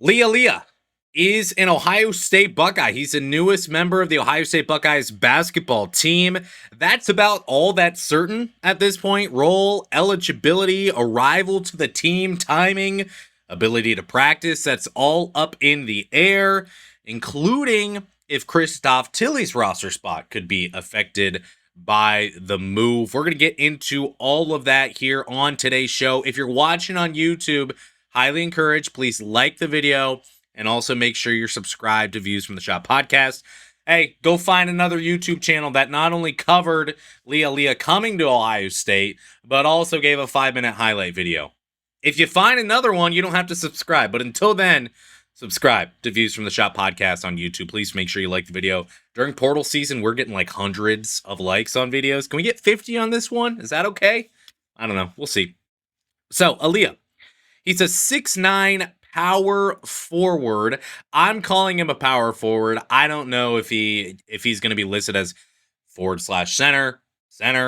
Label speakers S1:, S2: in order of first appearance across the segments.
S1: Lee Aaliya is an Ohio State Buckeye. He's the newest member of the Ohio State Buckeyes basketball team. That's about all that's certain at this point. Role, eligibility, arrival to the team, timing, ability to practice. That's all up in the air, including if Christoph Tilly's roster spot could be affected by the move. We're going to get into all of that here on today's show. If you're watching on YouTube, highly encouraged, please like the video and also make sure you're subscribed to Views from the Shop podcast. Hey, go find another YouTube channel that not only covered Lee Aaliya coming to Ohio State, but also gave a 5-minute highlight video. If you find another one, you don't have to subscribe. But until then, subscribe to Views from the Shop podcast on YouTube. Please make sure you like the video. During portal season, we're getting like hundreds of likes on videos. Can we get 50 on this one? Is that okay? I don't know. We'll see. So, Aaliya. He's a 6'9" power forward. I'm calling him a power forward. I don't know if he's going to be listed as forward/center,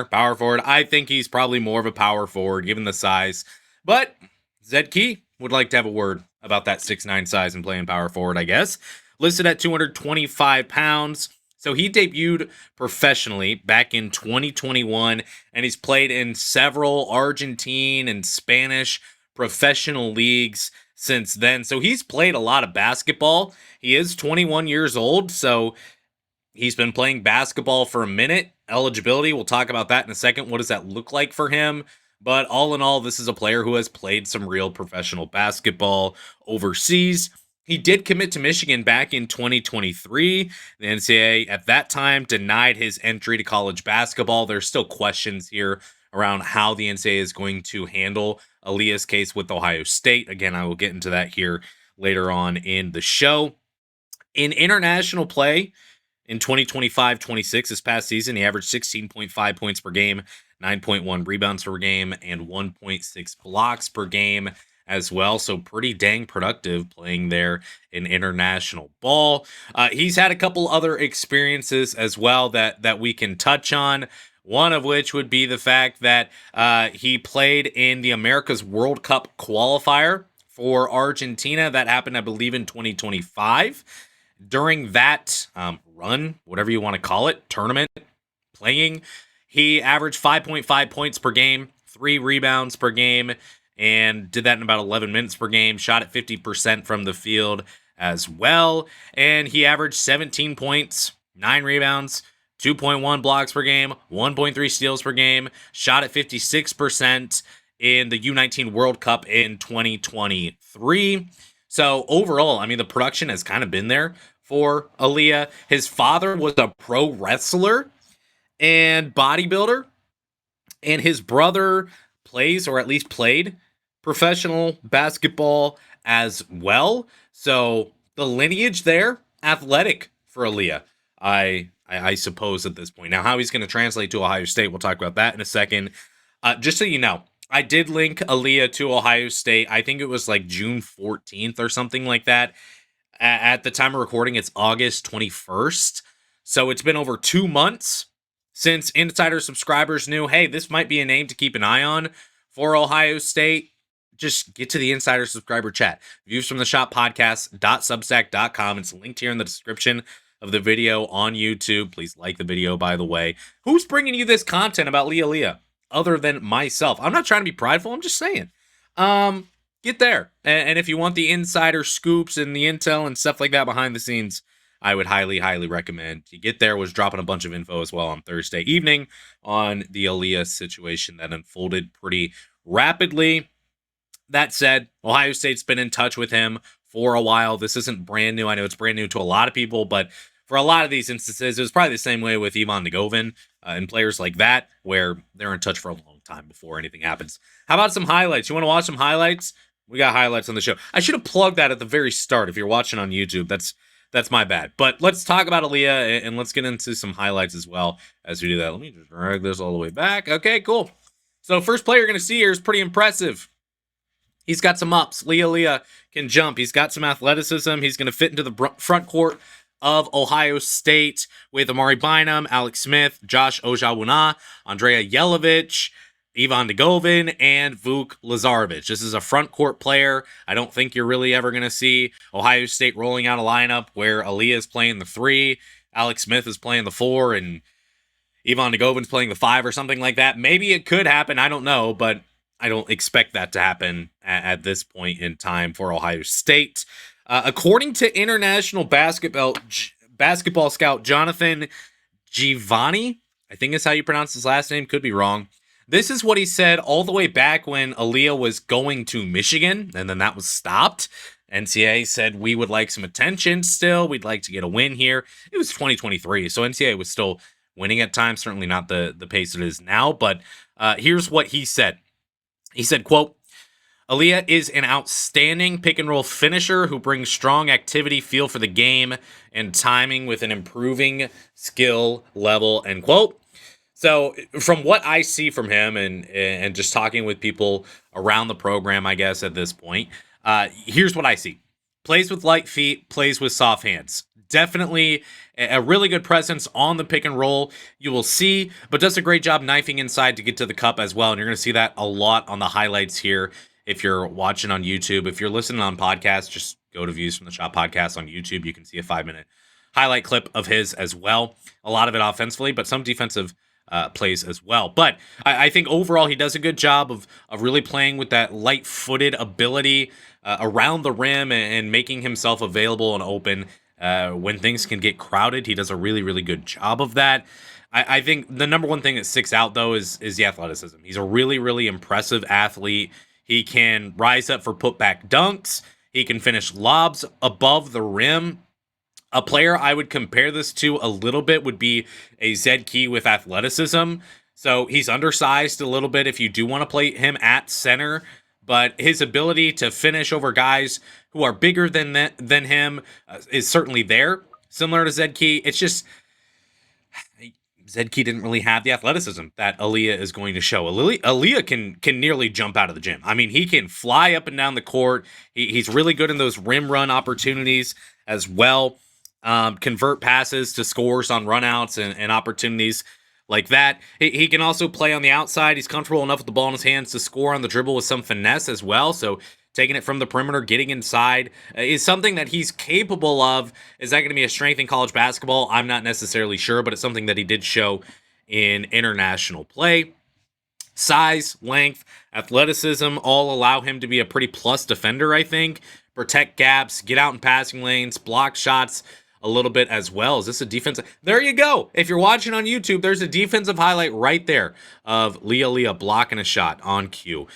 S1: power forward. I think he's probably more of a power forward given the size. But Zed Key would like to have a word about that 6'9" size and playing power forward, I guess. Listed at 225 pounds. So he debuted professionally back in 2021, and he's played in several Argentine and Spanish professional leagues since then. So he's played a lot of basketball. He is 21 years old, so he's been playing basketball for a minute. Eligibility, we'll talk about that in a second. What does that look like for him? But all in all, this is a player who has played some real professional basketball overseas. He did commit to Michigan back in 2023. The NCAA at that time denied his entry to college basketball. There's still questions here around how the NCAA is going to handle Aaliya's case with Ohio State. Again, I will get into that here later on in the show. In international play in 2025-26, this past season, he averaged 16.5 points per game, 9.1 rebounds per game, and 1.6 blocks per game as well. So pretty dang productive playing there in international ball. He's had a couple other experiences as well that we can touch on. One of which would be the fact that he played in the America's World Cup qualifier for Argentina. That happened, I believe, in 2025. During that run, whatever you want to call it, tournament playing, he averaged 5.5 points per game, 3 rebounds per game, and did that in about 11 minutes per game. Shot at 50% from the field as well. And he averaged 17 points, 9 rebounds, 2.1 blocks per game, 1.3 steals per game, shot at 56% in the U19 World Cup in 2023. So overall, I mean, the production has kind of been there for Aaliya. His father was a pro wrestler and bodybuilder, and his brother plays, or at least played, professional basketball as well. So the lineage there, athletic for Aaliya, I suppose at this point. Now, how he's going to translate to Ohio State, we'll talk about that in a second. Just so you know, I did link Aaliya to Ohio State. I think it was like June 14th or something like that. At the time of recording, it's August 21st. So it's been over 2 months since insider subscribers knew, hey, this might be a name to keep an eye on for Ohio State. Just get to the insider subscriber chat. Views from the Shop podcast.substack.com. It's linked here in the description of the video on YouTube. Please like the video, by the way. Who's bringing you this content about Lee Aaliya other than myself? I'm not trying to be prideful. I'm just saying. Get there. And if you want the insider scoops and the intel and stuff like that behind the scenes, I would highly, highly recommend you get there. Was dropping a bunch of info as well on Thursday evening on the Aaliya situation that unfolded pretty rapidly. That said, Ohio State's been in touch with him for a while. This isn't brand new. I know it's brand new to a lot of people, but for a lot of these instances, it was probably the same way with Ivan Nagovin and players like that, where they're in touch for a long time before anything happens. How about some highlights? You want to watch some highlights? We got highlights on the show. I should have plugged that at the very start. If you're watching on YouTube, that's my bad. But let's talk about Aaliya, and let's get into some highlights as well as we do that. Let me just drag this all the way back. Okay, cool. So first player you're going to see here is pretty impressive. He's got some ups. Lee Aaliya can jump. He's got some athleticism. He's going to fit into the front court of Ohio State with Amari Bynum, Alex Smith, Josh Ojawuna, Andrea Yelovich, Ivan Degovin and Vuk Lazarevic. This is a front court player. I don't think you're really ever going to see Ohio State rolling out a lineup where Aaliyah is playing the 3, Alex Smith is playing the 4, and Ivan Degovin's playing the 5 or something like that. Maybe it could happen. I don't know, but I don't expect that to happen at this point in time for Ohio State. According to international basketball scout Jonathan Givani, I think is how you pronounce his last name, could be wrong. This is what he said all the way back when Aaliyah was going to Michigan, and then that was stopped. NCAA said, we would like some attention still. We'd like to get a win here. It was 2023, so NCAA was still winning at times, certainly not the pace it is now. But here's what he said. He said, quote, Aaliyah is an outstanding pick-and-roll finisher who brings strong activity, feel for the game, and timing with an improving skill level, end quote. So from what I see from him and just talking with people around the program, I guess, at this point, here's what I see. Plays with light feet, plays with soft hands. Definitely a really good presence on the pick and roll, you will see, but does a great job knifing inside to get to the cup as well. And you're going to see that a lot on the highlights here if you're watching on YouTube. If you're listening on podcasts, just go to Views from the Shop podcast on YouTube. You can see a 5-minute highlight clip of his as well. A lot of it offensively, but some defensive plays as well. But I think overall he does a good job of really playing with that light-footed ability around the rim and making himself available and open when things can get crowded. He does a really, really good job of that. I think the number one thing that sticks out, though, is the athleticism. He's a really, really impressive athlete. He can rise up for putback dunks. He can finish lobs above the rim. A player I would compare this to a little bit would be a Zed Key with athleticism. So he's undersized a little bit if you do want to play him at center, but his ability to finish over guys who are bigger than him is certainly there, similar to Zed Key. It's just Zed Key didn't really have the athleticism that Aaliyah is going to show. Aaliyah can nearly jump out of the gym. I mean, he can fly up and down the court. He's really good in those rim run opportunities as well. Convert passes to scores on runouts and opportunities like that. He can also play on the outside. He's comfortable enough with the ball in his hands to score on the dribble with some finesse as well. So taking it from the perimeter, getting inside is something that he's capable of. Is that going to be a strength in college basketball? I'm not necessarily sure, but it's something that he did show in international play. Size, length, athleticism all allow him to be a pretty plus defender, I think. Protect gaps, get out in passing lanes, block shots a little bit as well. Is this a defensive? There you go. If you're watching on YouTube, there's a defensive highlight right there of Lee Aaliya blocking a shot on cue.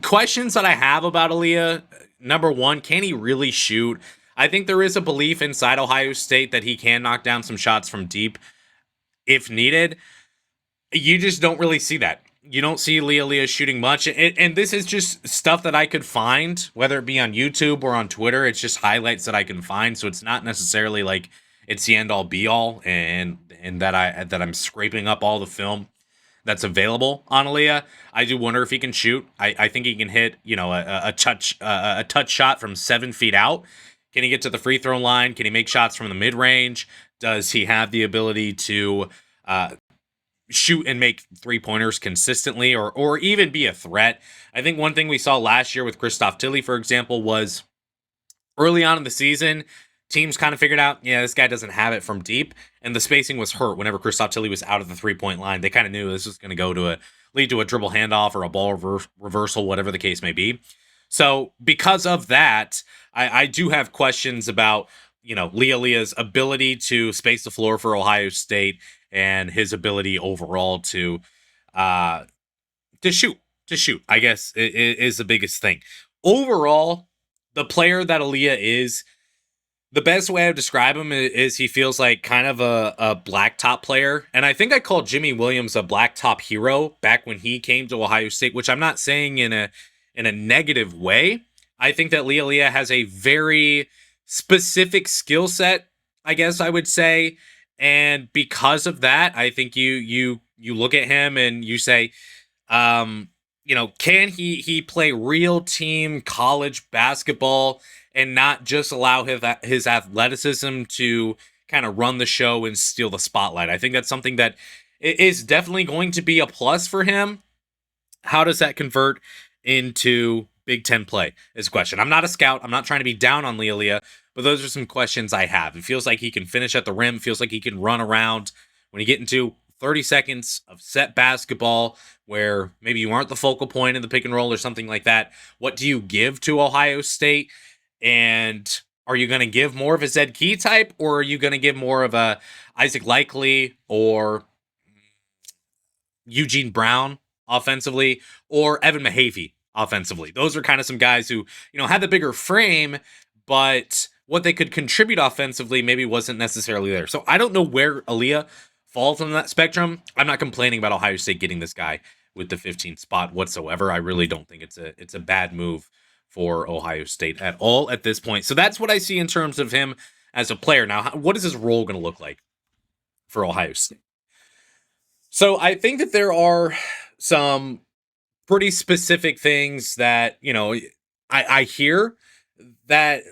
S1: Questions that I have about Aaliyah, number one, can he really shoot? I think there is a belief inside Ohio State that he can knock down some shots from deep if needed. You just don't really see that. You don't see Lee Aaliya shooting much. And this is just stuff that I could find, whether it be on YouTube or on Twitter. It's just highlights that I can find. So it's not necessarily like it's the end all be all and that I'm scraping up all the film that's available on Aaliyah. I do wonder if he can shoot. I think he can hit, a touch shot from 7 feet out. Can he get to the free throw line? Can he make shots from the mid range? Does he have the ability to shoot and make 3-pointers consistently or even be a threat? I think one thing we saw last year with Christoph Tilly, for example, was early on in the season, teams kind of figured out, this guy doesn't have it from deep, and the spacing was hurt whenever Christoph Tilly was out of the 3-point line. They kind of knew this was going to go to lead to a dribble handoff or a ball reversal, whatever the case may be. So because of that, I do have questions about, Lee Aaliya's ability to space the floor for Ohio State and his ability overall to shoot. I guess is the biggest thing. Overall, the player that Aaliyah is, the best way I would describe him is he feels like kind of a blacktop player. And I think I called Jimmy Williams a blacktop hero back when he came to Ohio State, which I'm not saying in a negative way. I think that Lee Aaliya has a very specific skill set, I guess I would say. And because of that, I think you look at him and you say, can he play real team college basketball and not just allow his athleticism to kind of run the show and steal the spotlight? I think that's something that is definitely going to be a plus for him. How does that convert into Big Ten play? Is a question. I'm not a scout. I'm not trying to be down on Lee Aaliya, but those are some questions I have. It feels like he can finish at the rim. Feels like he can run around. When you get into 30 seconds of set basketball where maybe you aren't the focal point in the pick and roll or something like that, what do you give to Ohio State? And are you going to give more of a Zed Key type, or are you going to give more of a Isaac Likely or Eugene Brown offensively, or Evan Mahavey offensively? Those are kind of some guys who, had the bigger frame, but what they could contribute offensively maybe wasn't necessarily there. So I don't know where Aaliya falls on that spectrum. I'm not complaining about Ohio State getting this guy with the 15th spot whatsoever. I really don't think it's a bad move for Ohio State at all at this point. So that's what I see in terms of him as a player. Now, what is his role going to look like for Ohio State? So I think that there are some pretty specific things that, I hear that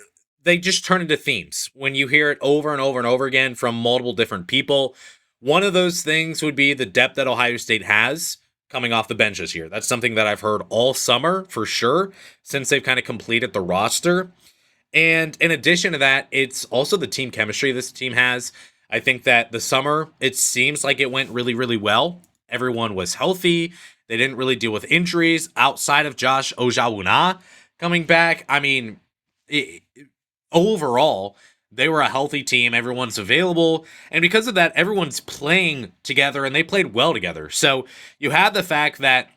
S1: they just turn into themes when you hear it over and over and over again from multiple different people. One of those things would be the depth that Ohio State has coming off the bench this year. That's something that I've heard all summer for sure, since they've kind of completed the roster. And in addition to that, it's also the team chemistry this team has. I think that the summer, it seems like it went really, really well. Everyone was healthy. They didn't really deal with injuries outside of Josh Ojawuna coming back. I mean, overall, they were a healthy team. Everyone's available. And because of that, everyone's playing together, and they played well together. So you had the fact that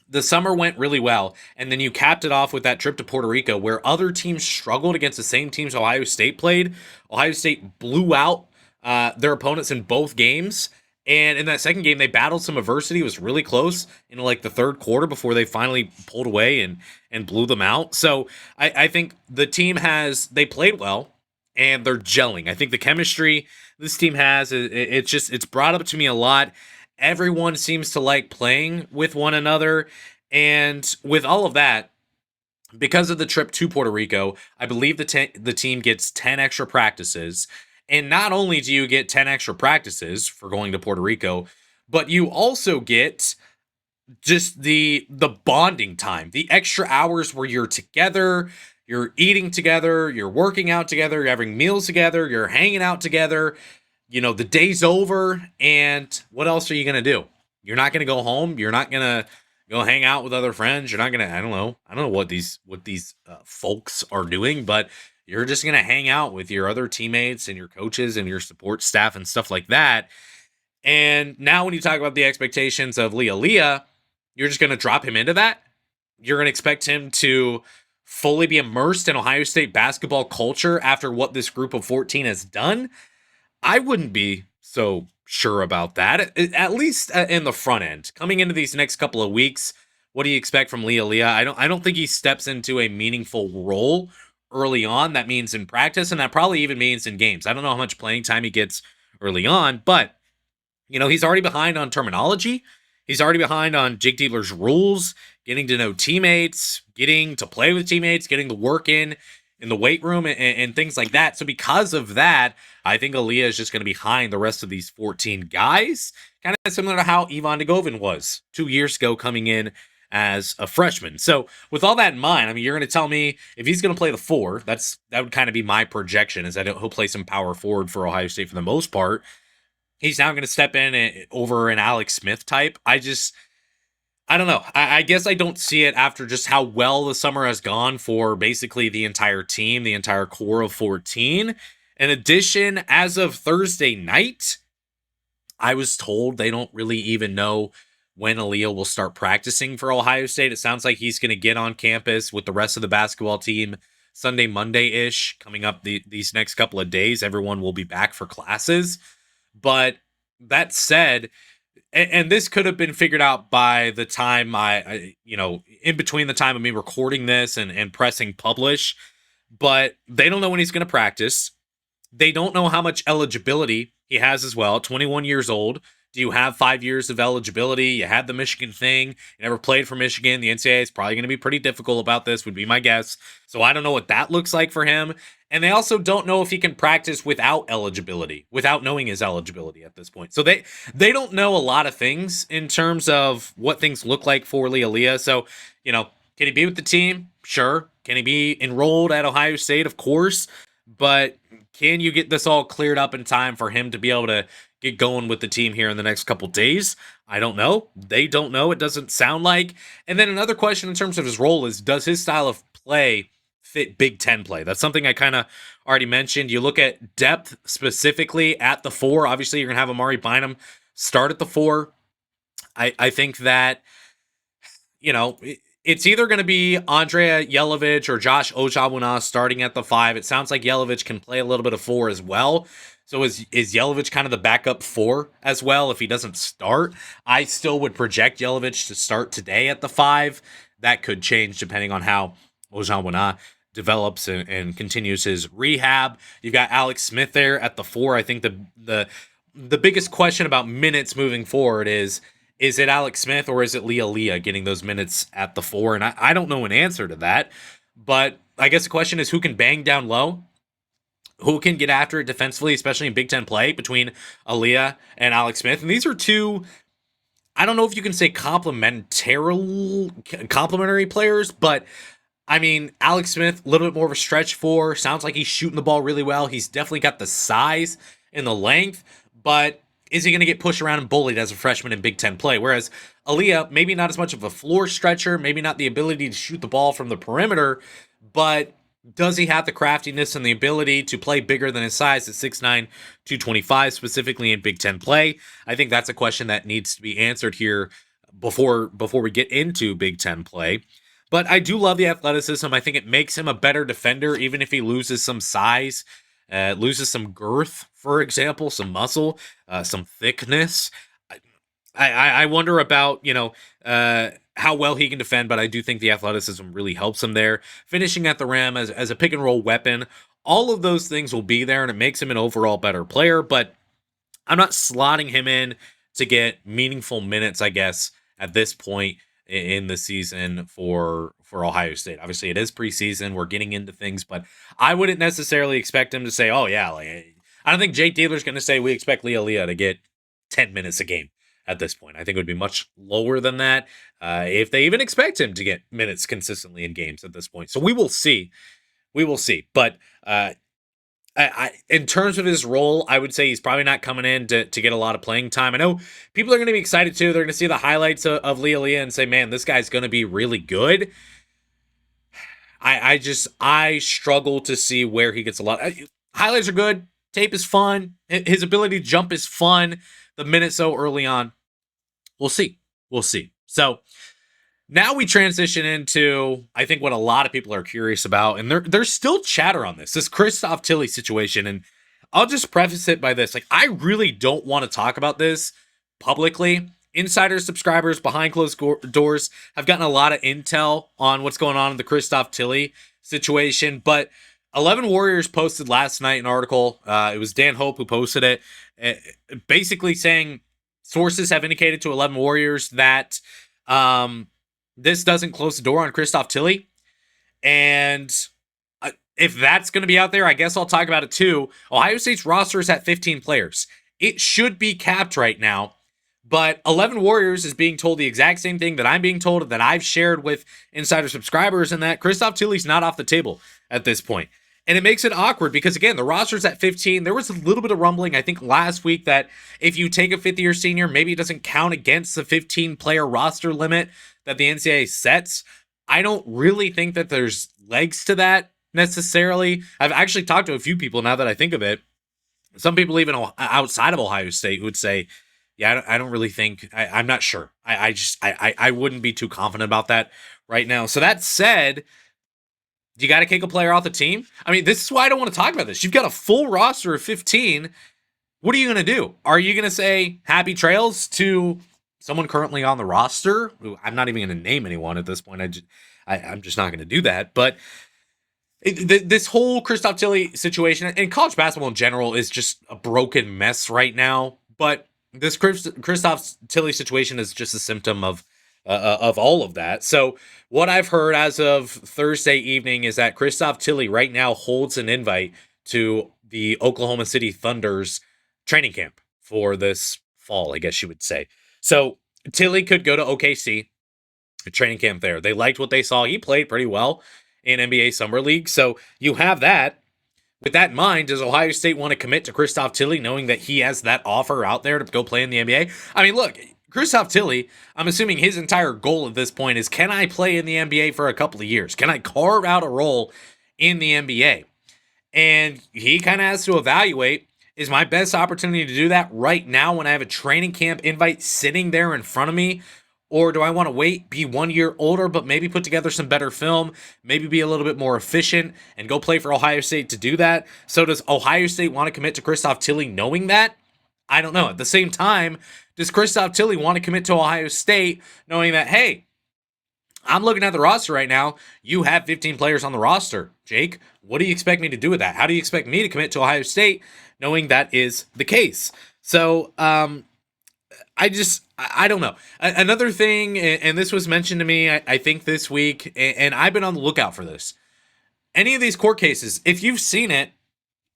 S1: the summer went really well, and then you capped it off with that trip to Puerto Rico where other teams struggled against the same teams Ohio State played. Ohio State blew out their opponents in both games. And in that second game, they battled some adversity. It was really close in like the third quarter before they finally pulled away and blew them out. So I think the team they played well, and they're gelling. I think the chemistry this team has, it's brought up to me a lot. Everyone seems to like playing with one another. And with all of that, because of the trip to Puerto Rico, I believe the team gets 10 extra practices. And not only do you get 10 extra practices for going to Puerto Rico, but you also get just the bonding time, the extra hours where you're together, you're eating together, you're working out together, you're having meals together, you're hanging out together. The day's over, and what else are you going to do? You're not going to go home. You're not going to go hang out with other friends. You're not going to, I don't know what these folks are doing, but you're just going to hang out with your other teammates and your coaches and your support staff and stuff like that. And now when you talk about the expectations of Lee Aaliya, you're just going to drop him into that. You're going to expect him to fully be immersed in Ohio State basketball culture after what this group of 14 has done. I wouldn't be so sure about that, at least in the front end. Coming into these next couple of weeks, what do you expect from Lee Aaliya? I don't think he steps into a meaningful role early on. That means in practice, and that probably even means in games. I don't know how much playing time he gets early on, but he's already behind on terminology. He's already behind on Jake Diebler's rules, getting to know teammates, getting to play with teammates, getting the work in the weight room and things like that. So because of that, I think Aaliya is just going to be behind the rest of these 14 guys, kind of similar to how Ivan Degovin was 2 years ago coming in as a freshman. So with all that in mind, I mean, you're going to tell me if he's going to play the 4, that would kind of be my projection, is that he'll play some power forward for Ohio State for the most part. He's now going to step in over an Alex Smith type. I don't know. I guess I don't see it after just how well the summer has gone for basically the entire team, the entire core of 14. In addition, as of Thursday night, I was told they don't really even know when Aaliya will start practicing for Ohio State. It sounds like he's going to get on campus with the rest of the basketball team Sunday, Monday-ish, coming up these next couple of days. Everyone will be back for classes. But that said, and this could have been figured out by the time in between the time of me recording this and pressing publish, but they don't know when he's going to practice. They don't know how much eligibility he has as well. 21 years old, Do you have 5 years of eligibility? You had the Michigan thing. You never played for Michigan. The NCAA is probably going to be pretty difficult about this, would be my guess. So I don't know what that looks like for him. And they also don't know if he can practice without eligibility, without knowing his eligibility at this point. So they don't know a lot of things in terms of what things look like for Lee Aaliya. So, can he be with the team? Sure. Can he be enrolled at Ohio State? Of course. But can you get this all cleared up in time for him to be able to get going with the team here in the next couple days? I don't know. They don't know. It doesn't sound like. And then another question in terms of his role is, does his style of play fit Big Ten play? That's something I kind of already mentioned. You look at depth specifically at the 4. Obviously, you're going to have Amari Bynum start at the 4. I think that, it's either going to be Andrea Jelovic or Josh Ojawuna starting at the 5. It sounds like Jelovic can play a little bit of 4 as well. So is Jelovic kind of the backup 4 as well if he doesn't start? I still would project Jelovic to start today at the 5. That could change depending on how Ojawuna develops and continues his rehab. You've got Alex Smith there at the 4. I think the biggest question about minutes moving forward is it Alex Smith or is it Lee Aaliya getting those minutes at the 4? And I don't know an answer to that. But I guess the question is, who can bang down low? Who can get after it defensively, especially in Big Ten play between Aaliya and Alex Smith? And these are two, I don't know if you can say complementary players, but I mean, Alex Smith, a little bit more of a stretch 4. Sounds like he's shooting the ball really well. He's definitely got the size and the length, but is he going to get pushed around and bullied as a freshman in Big Ten play? Whereas Aaliya, maybe not as much of a floor stretcher, maybe not the ability to shoot the ball from the perimeter, but does he have the craftiness and the ability to play bigger than his size at 6'9", 225, specifically in Big Ten play? I think that's a question that needs to be answered here before we get into Big Ten play. But I do love the athleticism. I think it makes him a better defender, even if he loses some size, loses some girth, for example, some muscle, some thickness. I wonder about, how well he can defend, but I do think the athleticism really helps him there. Finishing at the rim as a pick and roll weapon, all of those things will be there, and it makes him an overall better player, but I'm not slotting him in to get meaningful minutes, I guess, at this point in the season for Ohio State. Obviously, it is preseason. We're getting into things, but I wouldn't necessarily expect him to say, oh, yeah, I don't think Jake Diebler's going to say we expect Lee Aaliya to get 10 minutes a game at this point. I think it would be much lower than that if they even expect him to get minutes consistently in games at this point. So we will see. We will see. But in terms of his role, I would say he's probably not coming in to get a lot of playing time. I know people are going to be excited too. They're going to see the highlights of Lee Aaliya and say, man, this guy's going to be really good. I struggle to see where he gets a lot. Highlights are good. Tape is fun. His ability to jump is fun. The minute so early on, we'll see. We'll see. So now we transition into, I think, what a lot of people are curious about, and there's still chatter on this Christoph Tilly situation. And I'll just preface it by this. I really don't want to talk about this publicly. Insider subscribers behind closed doors have gotten a lot of intel on what's going on in the Christoph Tilly situation, but 11 Warriors posted last night an article. It was Dan Hope who posted it, basically saying sources have indicated to 11 Warriors that this doesn't close the door on Christoph Tilly. And if that's going to be out there, I guess I'll talk about it too. Ohio State's roster is at 15 players. It should be capped right now. But 11 Warriors is being told the exact same thing that I'm being told, that I've shared with insider subscribers, and that Christoph Tilly's not off the table at this point. And it makes it awkward because, again, the roster's at 15. There was a little bit of rumbling, I think, last week that if you take a fifth-year senior, maybe it doesn't count against the 15-player roster limit that the NCAA sets. I don't really think that there's legs to that necessarily. I've actually talked to a few people now that I think of it. Some people even outside of Ohio State who would say, yeah, I don't really think, I'm not sure. I wouldn't be too confident about that right now. So that said, do you got to kick a player off the team? I mean, this is why I don't want to talk about this. You've got a full roster of 15. What are you going to do? Are you going to say happy trails to someone currently on the roster? I'm not even going to name anyone at this point. I'm just not going to do that. But this whole Christoph Tilly situation and college basketball in general is just a broken mess right now. But this Christoph Tilly situation is just a symptom of all of that. So what I've heard as of Thursday evening is that Christoph Tilly right now holds an invite to the Oklahoma City Thunder's training camp for this fall, I guess you would say. So Tilly could go to OKC, a training camp there. They liked what they saw. He played pretty well in NBA Summer League. So you have that. With that in mind, does Ohio State want to commit to Christoph Tilly knowing that he has that offer out there to go play in the NBA? I mean, look, Christoph Tilly, I'm assuming his entire goal at this point is, can I play in the NBA for a couple of years? Can I carve out a role in the NBA? And he kind of has to evaluate, is my best opportunity to do that right now when I have a training camp invite sitting there in front of me? Or do I want to wait, be 1 year older, but maybe put together some better film, maybe be a little bit more efficient and go play for Ohio State to do that? So does Ohio State want to commit to Christoph Tilly knowing that? I don't know. At the same time, does Christoph Tilly want to commit to Ohio State knowing that, hey, I'm looking at the roster right now. You have 15 players on the roster. Jake, what do you expect me to do with that? How do you expect me to commit to Ohio State knowing that is the case? So, I don't know. Another thing, and this was mentioned to me, I think this week, and I've been on the lookout for this. Any of these court cases, if you've seen it,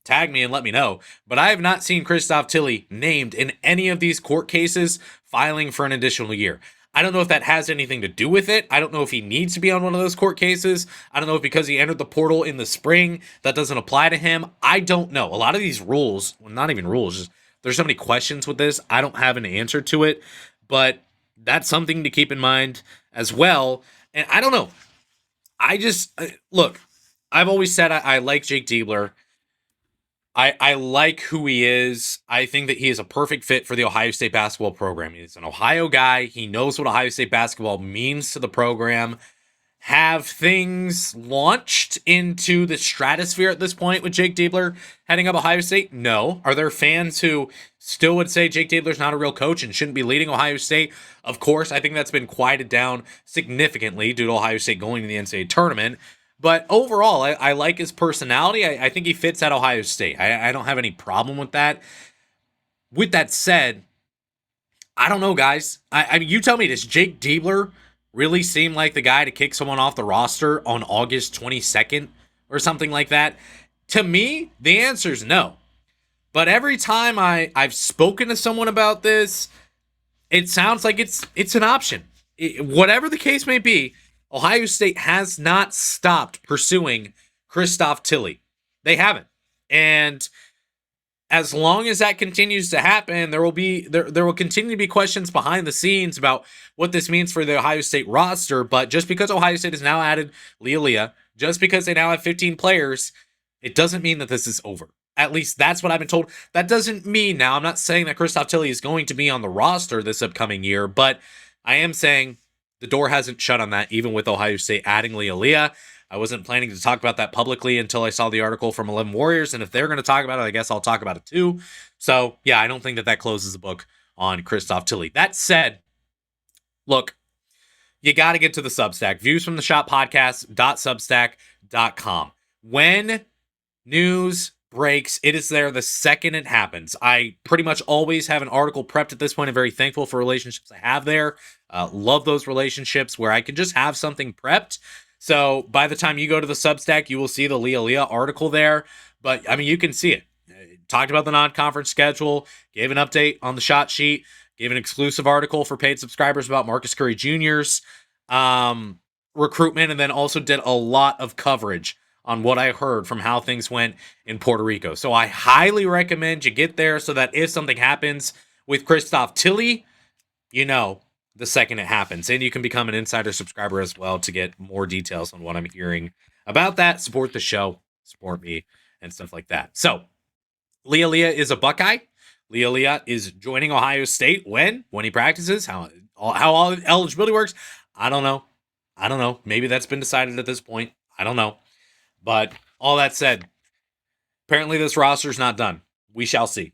S1: tag me and let me know. But I have not seen Christoph Tilly named in any of these court cases filing for an additional year. I don't know if that has anything to do with it. I don't know if he needs to be on one of those court cases. I don't know if because he entered the portal in the spring, that doesn't apply to him. I don't know. A lot of these rules, well, not even rules, just there's so many questions with this. I don't have an answer to it, but that's something to keep in mind as well. And I don't know. Look, I've always said I like Jake Diebler. I like who he is. I think that he is a perfect fit for the Ohio State basketball program. He's an Ohio guy. He knows what Ohio State basketball means to the program. Have things launched into the stratosphere at this point with Jake Diebler heading up Ohio State? No. Are there fans who still would say Jake Diebler's not a real coach and shouldn't be leading Ohio State? Of course, I think that's been quieted down significantly due to Ohio State going to the NCAA tournament. But overall, I like his personality. I think he fits at Ohio State. I don't have any problem with that. With that said, I don't know, guys. I mean, you tell me, does Jake Diebler really seem like the guy to kick someone off the roster on August 22nd or something like that? To me, the answer is no. But every time I've spoken to someone about this, it sounds like it's an option. Whatever the case may be, Ohio State has not stopped pursuing Christoph Tilly. They haven't. And as long as that continues to happen, there will continue to be questions behind the scenes about what this means for the Ohio State roster. But just because Ohio State has now added Lee Aaliya, just because they now have 15 players, it doesn't mean that this is over. At least that's what I've been told. That doesn't mean, now I'm not saying that Christoph Tilly is going to be on the roster this upcoming year, but I am saying the door hasn't shut on that, even with Ohio State adding Lee Aaliya. I wasn't planning to talk about that publicly until I saw the article from 11 Warriors, and if they're going to talk about it, I guess I'll talk about it too. So, yeah, I don't think that closes the book on Christoph Tilly. That said, look, you got to get to the Substack. Views from the Shop podcast.substack.com. When news breaks, it is there the second it happens. I pretty much always have an article prepped at this point. I'm very thankful for relationships I have there. Love those relationships where I can just have something prepped. So by the time you go to the Substack, you will see the Lee Aaliya article there. But I mean, you can see it. Talked about the non-conference schedule, gave an update on the shot sheet, gave an exclusive article for paid subscribers about Marcus Curry Jr.'s recruitment, and then also did a lot of coverage on what I heard from how things went in Puerto Rico. So I highly recommend you get there so that if something happens with Christoph Tilly, you know the second it happens. And you can become an insider subscriber as well to get more details on what I'm hearing about that. Support the show, support me, and stuff like that. So Lee Aaliya is a Buckeye. Lee Aaliya is joining Ohio State when he practices. How all eligibility works, I don't know. Maybe that's been decided at this point. I don't know. But all that said, apparently this roster's not done. We shall see.